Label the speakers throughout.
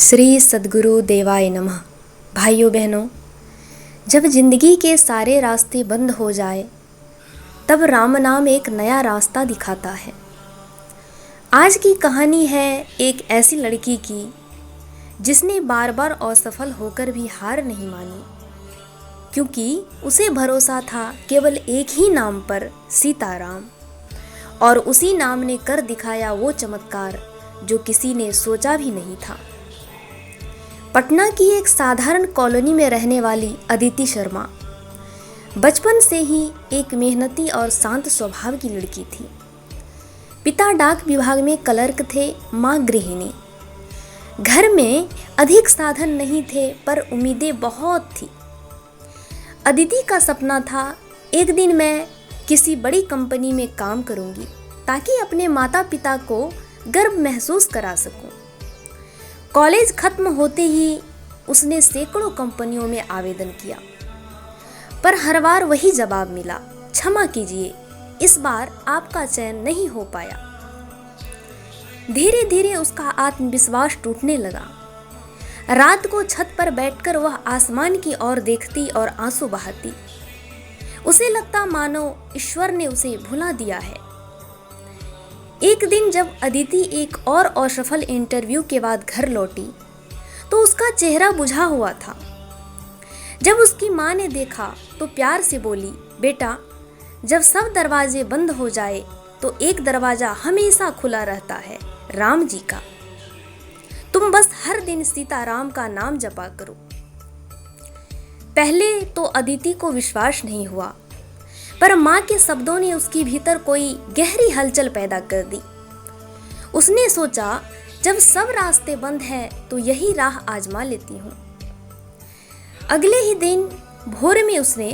Speaker 1: श्री सद्गुरु देवाय नमः। भाइयों बहनों, जब जिंदगी के सारे रास्ते बंद हो जाए तब राम नाम एक नया रास्ता दिखाता है। आज की कहानी है एक ऐसी लड़की की जिसने बार बार असफल होकर भी हार नहीं मानी, क्योंकि उसे भरोसा था केवल एक ही नाम पर, सीताराम। और उसी नाम ने कर दिखाया वो चमत्कार जो किसी ने सोचा भी नहीं था। पटना की एक साधारण कॉलोनी में रहने वाली अदिति शर्मा बचपन से ही एक मेहनती और शांत स्वभाव की लड़की थी। पिता डाक विभाग में क्लर्क थे, माँ गृहिणी। घर में अधिक साधन नहीं थे पर उम्मीदें बहुत थी। अदिति का सपना था, एक दिन मैं किसी बड़ी कंपनी में काम करूंगी ताकि अपने माता पिता को गर्व महसूस करा सकूं। कॉलेज खत्म होते ही उसने सैकड़ों कंपनियों में आवेदन किया, पर हर बार वही जवाब मिला, क्षमा कीजिए, इस बार आपका चयन नहीं हो पाया। धीरे धीरे उसका आत्मविश्वास टूटने लगा। रात को छत पर बैठकर वह आसमान की ओर देखती और आंसू बहाती। उसे लगता मानो ईश्वर ने उसे भुला दिया है। एक दिन जब अदिति एक और असफल इंटरव्यू के बाद घर लौटी तो उसका चेहरा बुझा हुआ था। जब उसकी माँ ने देखा तो प्यार से बोली, बेटा, जब सब दरवाजे बंद हो जाए तो एक दरवाजा हमेशा खुला रहता है, राम जी का। तुम बस हर दिन सीताराम का नाम जपा करो। पहले तो अदिति को विश्वास नहीं हुआ, पर माँ के शब्दों ने उसके भीतर कोई गहरी हलचल पैदा कर दी। उसने सोचा, जब सब रास्ते बंद हैं तो यही राह आजमा लेती हूँ। अगले ही दिन भोर में उसने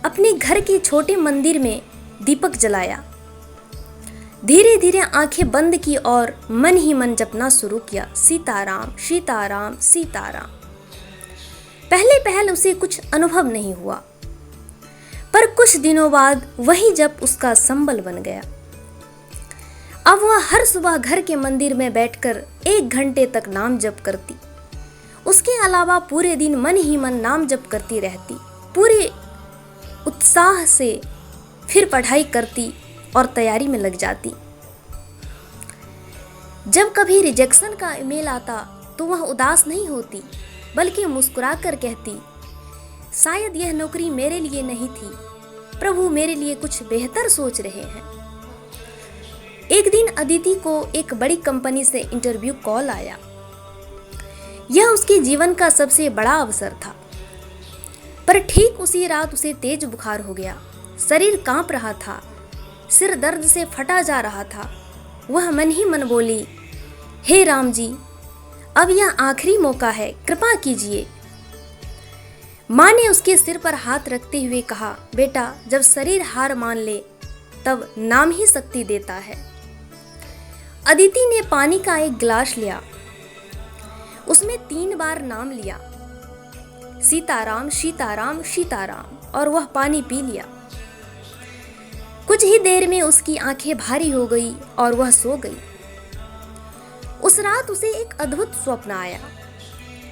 Speaker 1: अपने घर के छोटे मंदिर में दीपक जलाया। धीरे धीरे आंखें बंद की और मन ही मन जपना शुरू किया, सीताराम सीताराम सीताराम। पहले उसे कुछ अनुभव नहीं हुआ, पर कुछ दिनों बाद वही जप उसका संबल बन गया। अब वह हर सुबह घर के मंदिर में बैठकर 1 घंटे तक नाम जप करती। उसके अलावा पूरे दिन मन ही मन नाम जप करती रहती, पूरे उत्साह से फिर पढ़ाई करती और तैयारी में लग जाती। जब कभी रिजेक्शन का ईमेल आता तो वह उदास नहीं होती, बल्कि मुस्कुराकर कहती, शायद यह नौकरी मेरे लिए नहीं थी, प्रभु मेरे लिए कुछ बेहतर सोच रहे हैं। एक दिन अदिति को एक बड़ी कंपनी से इंटरव्यू कॉल आया। यह उसके जीवन का सबसे बड़ा अवसर था, पर ठीक उसी रात उसे तेज बुखार हो गया। शरीर कांप रहा था, सिर दर्द से फटा जा रहा था। वह मन ही मन बोली, हे राम जी, अब यह आखिरी मौका है, कृपा कीजिए। माँ ने उसके सिर पर हाथ रखते हुए कहा, बेटा, जब शरीर हार मान ले तब नाम ही शक्ति देता है। अदिति ने पानी का एक गिलास लिया, उसमें 3 बार नाम लिया, सीताराम सीताराम सीताराम, और वह पानी पी लिया। कुछ ही देर में उसकी आंखें भारी हो गई और वह सो गई। उस रात उसे एक अद्भुत स्वप्न आया।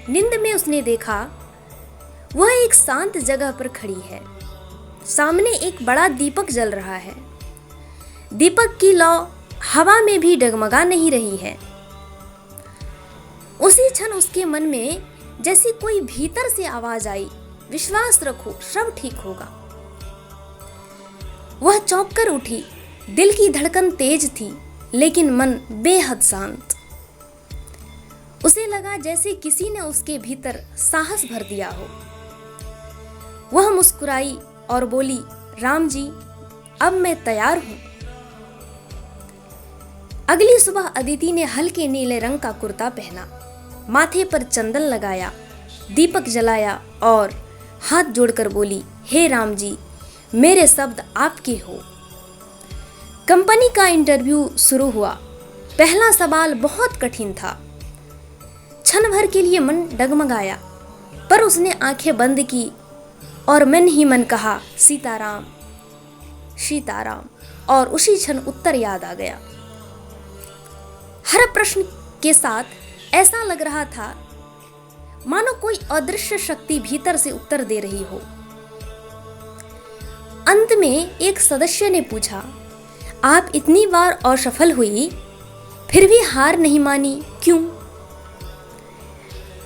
Speaker 1: नींद में उसने देखा वह एक शांत जगह पर खड़ी है। सामने एक बड़ा दीपक जल रहा है। दीपक की लौ हवा में भी डगमगा नहीं रही है। उसी क्षण उसके मन में जैसी कोई भीतर से आवाज आई, विश्वास रखो, सब ठीक होगा। वह चौंक कर उठी। दिल की धड़कन तेज थी, लेकिन मन बेहद शांत। उसे लगा जैसे किसी ने उसके भीतर साहस भर दिया हो। वह मुस्कुराई और बोली, राम जी, अब मैं तैयार हूं। अगली सुबह अदिति ने हल्के नीले रंग का कुर्ता पहना, माथे पर चंदन लगाया, दीपक जलाया और हाथ जोड़कर बोली, हे राम जी, मेरे शब्द आपके हो। कंपनी का इंटरव्यू शुरू हुआ। पहला सवाल बहुत कठिन था। क्षण भर के लिए मन डगमगाया, पर उसने आंखें बंद की और मन ही मन कहा, सीताराम सीताराम, और उसी क्षण उत्तर याद आ गया। हर प्रश्न के साथ ऐसा लग रहा था मानो कोई अदृश्य शक्ति भीतर से उत्तर दे रही हो। अंत में एक सदस्य ने पूछा, आप इतनी बार असफल हुई फिर भी हार नहीं मानी, क्यों?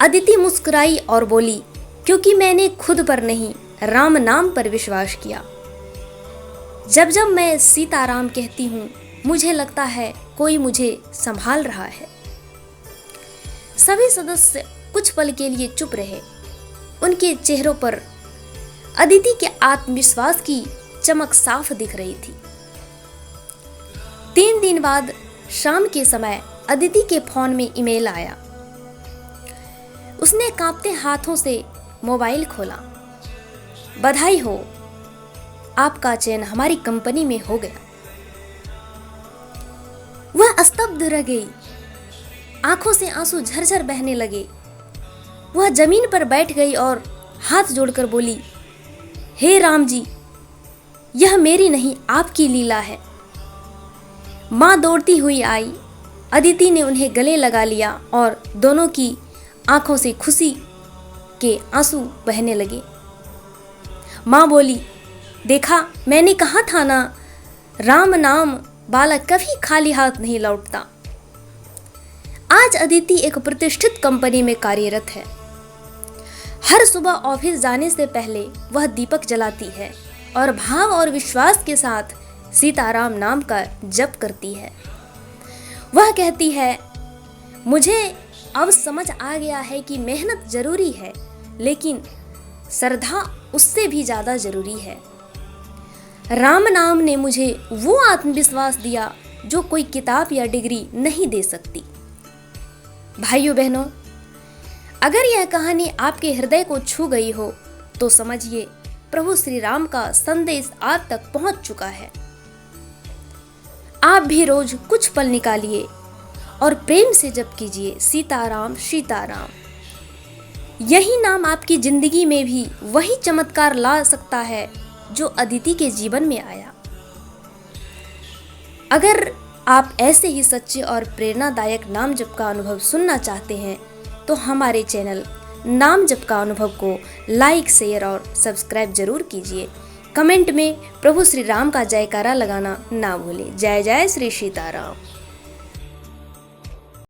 Speaker 1: अदिति मुस्कुराई और बोली, क्योंकि मैंने खुद पर नहीं राम नाम पर विश्वास किया। जब जब मैं सीताराम कहती हूँ मुझे लगता है कोई मुझे संभाल रहा है। सभी सदस्य कुछ पल के लिए चुप रहे। उनके चेहरों पर अदिति के आत्मविश्वास की चमक साफ दिख रही थी। 3 दिन बाद शाम के समय अदिति के फोन में ईमेल आया। उसने कांपते हाथों से मोबाइल खोला। बधाई हो, आपका चयन हमारी कंपनी में हो गया। वह स्तब्ध रह गई। आंखों से आंसू झरझर बहने लगे। वह जमीन पर बैठ गई और हाथ जोड़कर बोली, हे राम जी, यह मेरी नहीं आपकी लीला है। मां दौड़ती हुई आई। अदिति ने उन्हें गले लगा लिया और दोनों की आंखों से खुशी के आंसू बहने लगे। मां बोली, देखा, मैंने कहा था ना, राम नाम बालक कभी खाली हाथ नहीं लौटता। आज अदिति एक प्रतिष्ठित कंपनी में कार्यरत है। हर सुबह ऑफिस जाने से पहले वह दीपक जलाती है और भाव और विश्वास के साथ सीताराम नाम का जप करती है। वह कहती है, मुझे अब समझ आ गया है कि मेहनत जरूरी है, लेकिन श्रद्धा उससे भी ज्यादा जरूरी है। राम नाम ने मुझे वो आत्मविश्वास दिया जो कोई किताब या डिग्री नहीं दे सकती। भाइयों बहनों, अगर यह कहानी आपके हृदय को छू गई हो तो समझिए प्रभु श्री राम का संदेश आप तक पहुंच चुका है। आप भी रोज कुछ पल निकालिए और प्रेम से जप कीजिए, सीताराम सीताराम। यही नाम आपकी जिंदगी में भी वही चमत्कार ला सकता है जो अदिति के जीवन में आया। अगर आप ऐसे ही सच्चे और प्रेरणादायक नाम जप का अनुभव सुनना चाहते हैं तो हमारे चैनल नाम जप का अनुभव को लाइक, शेयर और सब्सक्राइब जरूर कीजिए। कमेंट में प्रभु श्री राम का जयकारा लगाना ना भूलें। जय जय श्री सीताराम।